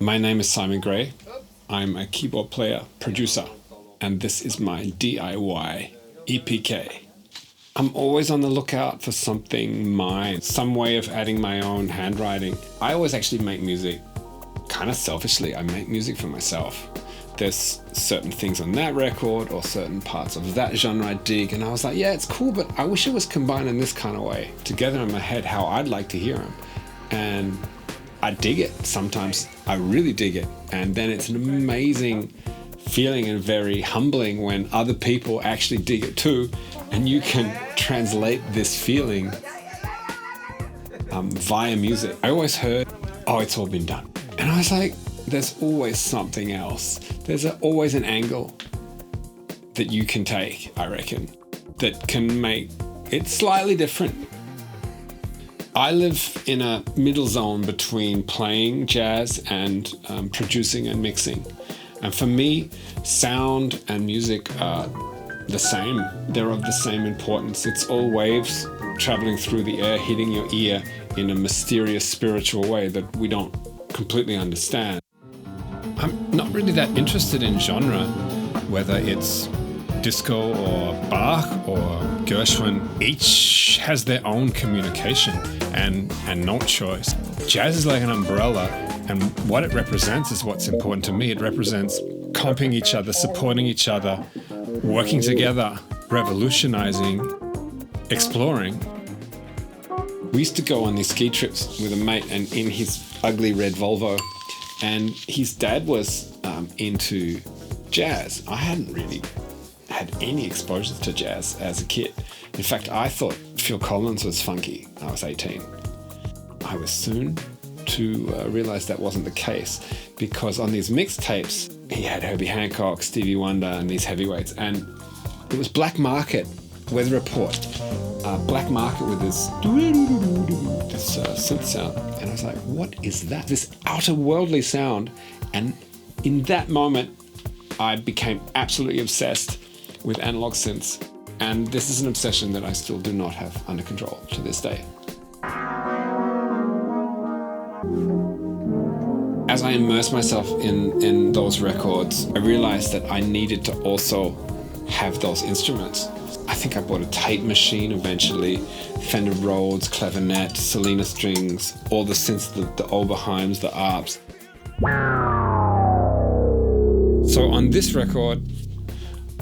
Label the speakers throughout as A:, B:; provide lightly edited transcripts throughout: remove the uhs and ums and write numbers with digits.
A: My name is Simon Gray. I'm a keyboard player, producer, and this is my DIY EPK. I'm always on the lookout for something mine, some way of adding my own handwriting. I always actually make music kind of selfishly. I make music for myself. There's certain things on that record or certain parts of that genre I dig, and I was like, yeah, it's cool, but I wish it was combined in this kind of way, together in my head, how I'd like to hear them. And I dig it. Sometimes I really dig it. And then it's an amazing feeling and very humbling when other people actually dig it too, and you can translate this feeling via music. I always heard, oh, it's all been done. And I was like, there's always something else. There's always an angle that you can take, I reckon, that can make it slightly different. I live in a middle zone between playing jazz and producing and mixing. And for me, sound and music are the same. They're of the same importance. It's all waves traveling through the air, hitting your ear in a mysterious spiritual way that we don't completely understand. I'm not really that interested in genre, whether it's disco or Bach or Gershwin. Each has their own communication and no choice. Jazz is like an umbrella, and what it represents is what's important to me. It represents comping each other, supporting each other, working together, revolutionizing, exploring. We used to go on these ski trips with a mate, and in his ugly red Volvo, and his dad was into jazz. I hadn't really had any exposure to jazz as a kid. In fact, I thought Phil Collins was funky. I was 18. I was soon to realize that wasn't the case, because on these mixtapes, he had Herbie Hancock, Stevie Wonder, and these heavyweights. And it was Black Market, Weather Report. Black Market with this synth sound. And I was like, what is that? This outer worldly sound. And in that moment, I became absolutely obsessed with analog synths. And this is an obsession that I still do not have under control to this day. As I immersed myself in those records, I realized that I needed to also have those instruments. I think I bought a tape machine eventually, Fender Rhodes, clavinet, Selena strings, all the synths, the Oberheims, the ARPs. So on this record,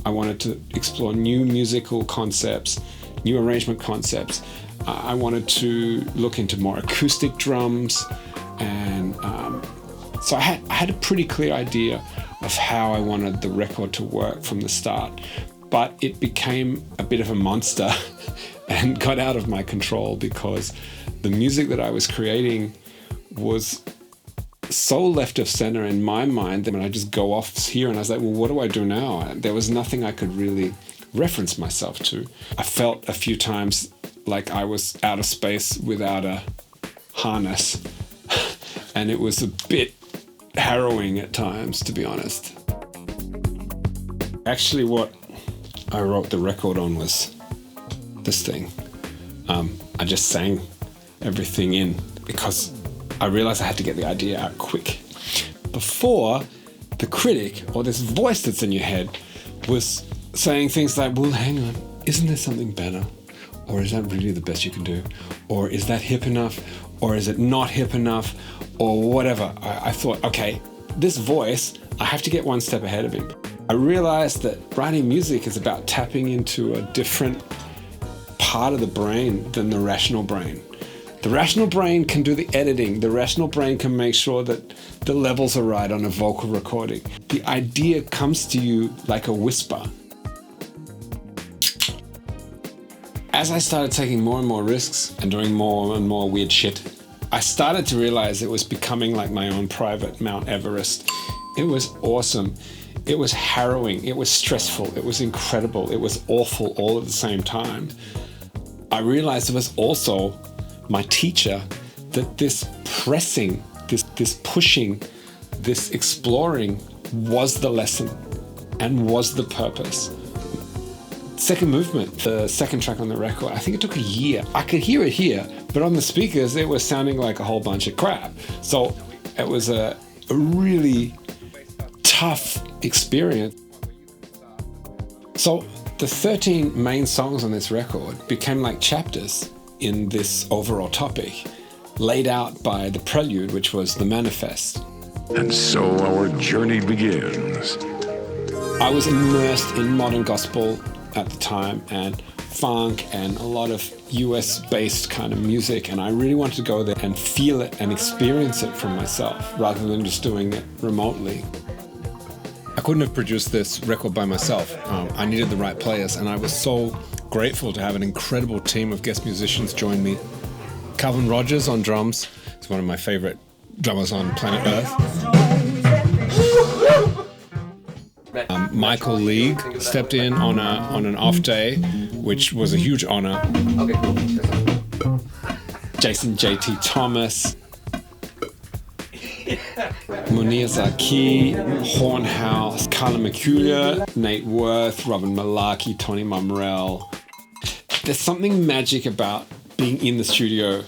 A: I wanted to explore new musical concepts, new arrangement concepts. I wanted to look into more acoustic drums, and so I had a pretty clear idea of how I wanted the record to work from the start. But it became a bit of a monster and got out of my control, because the music that I was creating was so left of center in my mind that when I just go off here and I was like, well, what do I do now? There was nothing I could really reference myself to. I felt a few times like I was out of space without a harness. And it was a bit harrowing at times, to be honest. Actually, what I wrote the record on was this thing. I just sang everything in because I realized I had to get the idea out quick before the critic, or this voice that's in your head, was saying things like, well, hang on, isn't there something better? Or is that really the best you can do? Or is that hip enough? Or is it not hip enough? Or whatever. I thought, okay, this voice, I have to get one step ahead of him. I realized that writing music is about tapping into a different part of the brain than the rational brain. The rational brain can do the editing. The rational brain can make sure that the levels are right on a vocal recording. The idea comes to you like a whisper. As I started taking more and more risks and doing more and more weird shit, I started to realize it was becoming like my own private Mount Everest. It was awesome. It was harrowing. It was stressful. It was incredible. It was awful all at the same time. I realized it was also my teacher, that this pressing, this pushing, this exploring was the lesson and was the purpose. second movement, the second track on the record, I think it took a year. I could hear it here, but on the speakers, it was sounding like a whole bunch of crap. So it was a really tough experience. So the 13 main songs on this record became like chapters in this overall topic, laid out by the prelude, which was the manifest.
B: And so our journey begins.
A: I was immersed in modern gospel at the time and funk and a lot of US-based kind of music, and I really wanted to go there and feel it and experience it for myself rather than just doing it remotely.
C: I couldn't have produced this record by myself. I needed the right players, and I was so grateful to have an incredible team of guest musicians join me. Calvin Rogers on drums. He's one of my favorite drummers on planet Earth. Michael League stepped in on an off day, which was a huge honor.
D: Okay, cool.
A: Jason JT Thomas, Munir Zaki, Hornhouse, Carla McCullough, Nate Worth, Robin Malaki, Tony Mumrell. There's something magic about being in the studio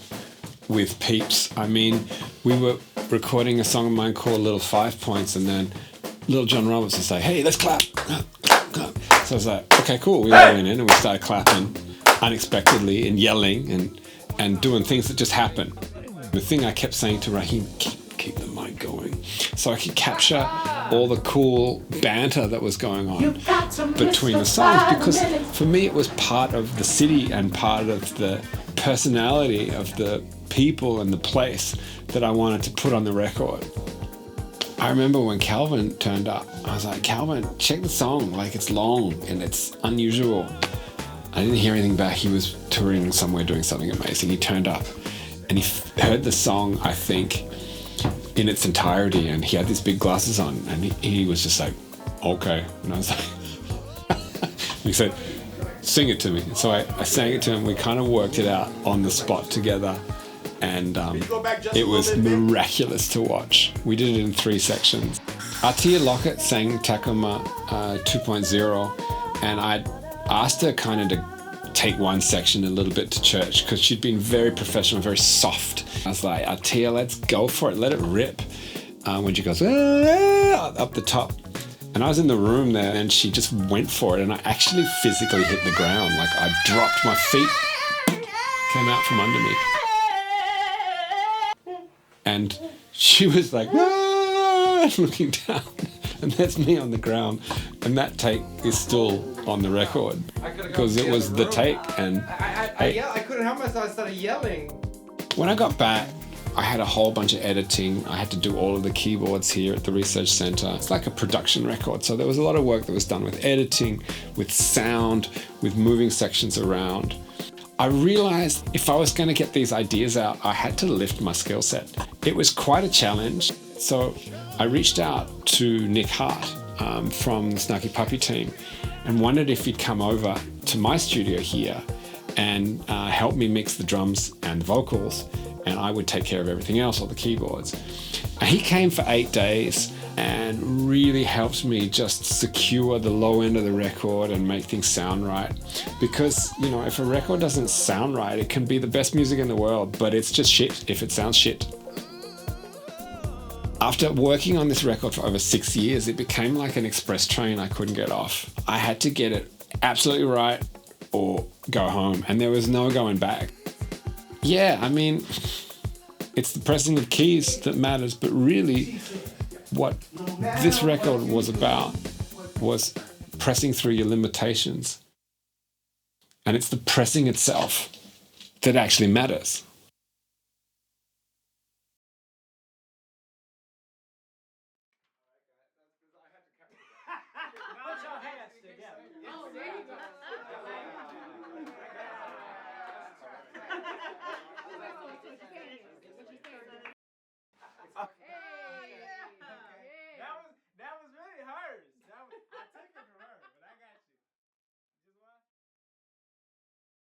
A: with peeps. I mean, we were recording a song of mine called Little 5 Points, and then Little John Roberts would say, "Hey, let's clap." So I was like, okay, cool. We all went in and we started clapping unexpectedly and yelling and doing things that just happen. The thing I kept saying to Raheem, keep the mic going, so I could capture all the cool banter that was going on between the songs, because for me it was part of the city and part of the personality of the people and the place that I wanted to put on the record. I remember when Calvin turned up, I was like, "Calvin, check the song, like it's long and it's unusual." I didn't hear anything back. He was touring somewhere doing something amazing. He turned up and he heard the song, I think, in its entirety, and he had these big glasses on, and he was just like, "Okay." And I was like, he said, "Sing it to me." So I sang it to him. We kind of worked it out on the spot together, and it was miraculous to watch. We did it in 3 sections. Atia Lockett sang Takuma 2.0, and I asked her kind of to take one section a little bit to church because she'd been very professional, very soft. I was like, "Atia, let's go for it, let it rip." When she goes up the top, and I was in the room there, and she just went for it, and I actually physically hit the ground. Like I dropped, my feet came out from under me, and she was like, looking down, and that's me on the ground, and that take is still on the record because it was the take. And
D: I couldn't help myself. I started yelling.
A: When I got back, I had a whole bunch of editing. I had to do all of the keyboards here at the research center. It's like a production record, so there was a lot of work that was done with editing, with sound, with moving sections around. I realized if I was going to get these ideas out, I had to lift my skill set. It was quite a challenge, so I reached out to Nic Hard from the Snarky Puppy team and wondered if he'd come over to my studio here and help me mix the drums and the vocals, and I would take care of everything else, all the keyboards. And he came for 8 days and really helped me just secure the low end of the record and make things sound right. Because, you know, if a record doesn't sound right, it can be the best music in the world, but it's just shit if it sounds shit. After working on this record for over 6 years, it became like an express train I couldn't get off. I had to get it absolutely right or go home, and there was no going back. Yeah, I mean, it's the pressing of keys that matters, but really what this record was about was pressing through your limitations. And it's the pressing itself that actually matters.